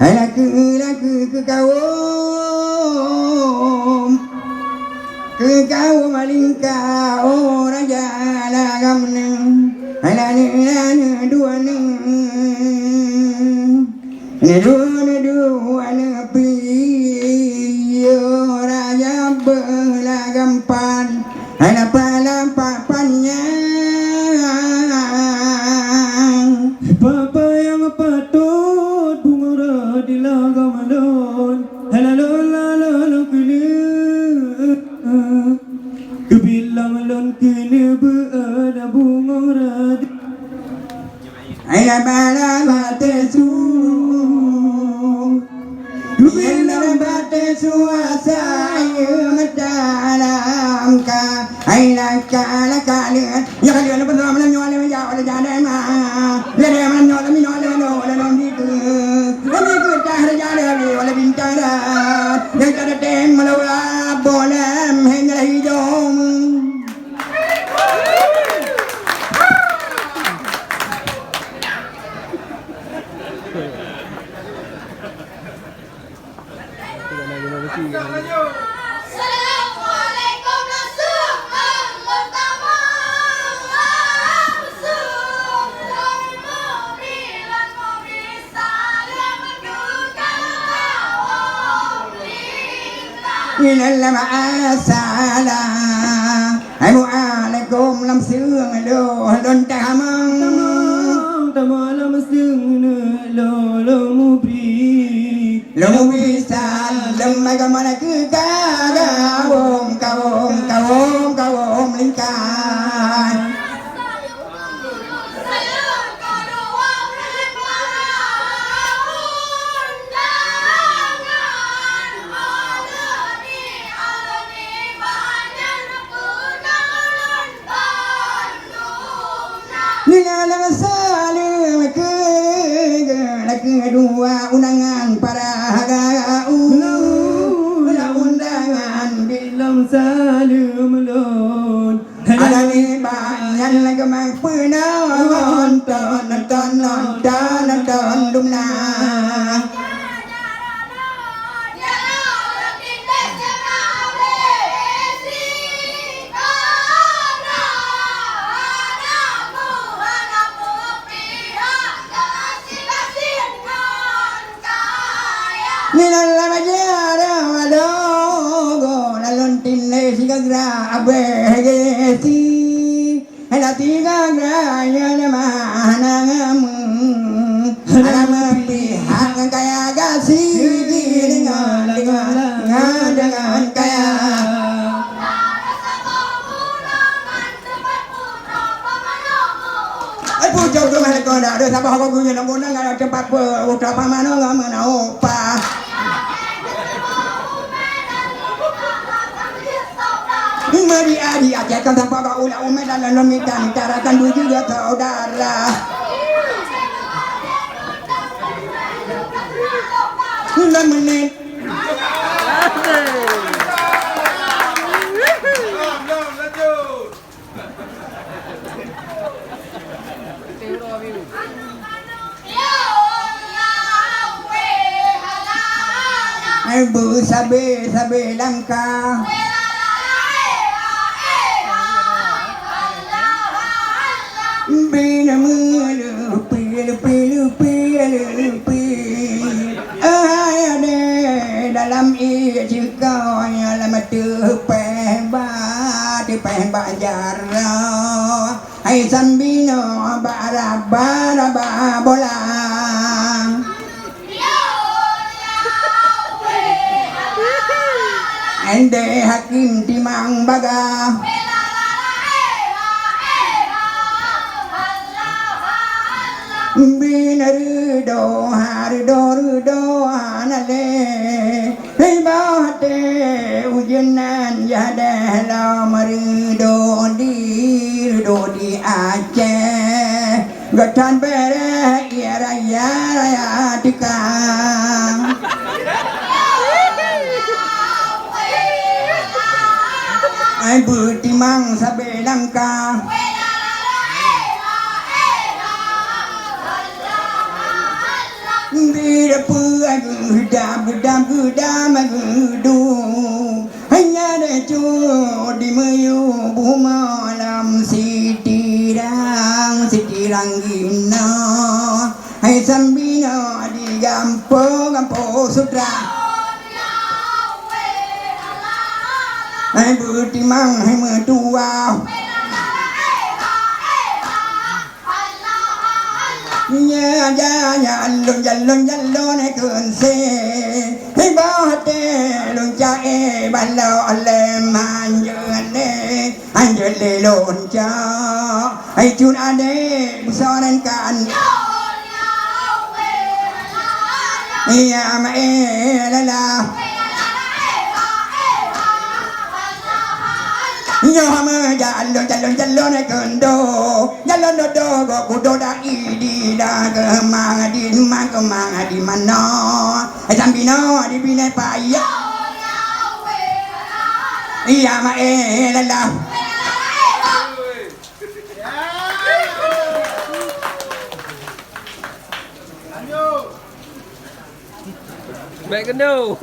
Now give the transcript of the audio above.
Hai laku ke kaum malingka raja lagamne hai lani dua piyo raja belagampan hai lampanya Papa yang patut bunga di lagam alon halalala kini kebilang alon kini berada bunga hai bala batesu kebilang batesu asai madalam ka hai lakala kalian ya kalian benar benar nyole ya oleh jadai ma lele man nyole mi nyole no oleh non itu kami kita jadai oleh bintara yang ada tem malawa boleh hingga hidung Assalamualaikum Inalla ma'asala Assalamualaikum lam sương lo don tamang tamalam sương lo mubri salam magamana ku kawom lingkai Nilala salim ke dua undangan para undangan bilang salim lon ada ni banyak lagi mengpenawan nonton dumna Nilala majara madogo nalontin le sigagra abegesi hela tiga graya mana ngamu nama pihak kaya gasi dengan kaya ai pujo tu mana kau dah ada sabah kau punya nombor nak cepat udah pamano ngam mana opa Mari adi ajakan tanpa kau ulah umat dalam lemitan tarakan dua juga saudara. 9 menit. Ibu sabe langka. Bina melupi ayade dalam isi kau yang lama tepeh jara ai sambino bara bolang ende hakim timang baga Binarudo harudo anale Hei bahate ujunan yada la marudo di Aceh Gatan bere yara tikang Ai butimang sabe langka Bira pua gudam gudu hanya ada cu di mayu bumalam sitirang gina hai sambina di gampo sutra hai buti mang hai mertua nhà lon cơn xe hay bao tê lon cha e ban lo le man anh lê lon cha hay chun ade so nên can ya ma e la nhớ mơ jalan này cơn đô jalan đô go kudo da idi da ke mang di mano ai sambino di bine paya iya ma la Mẹ cái đâu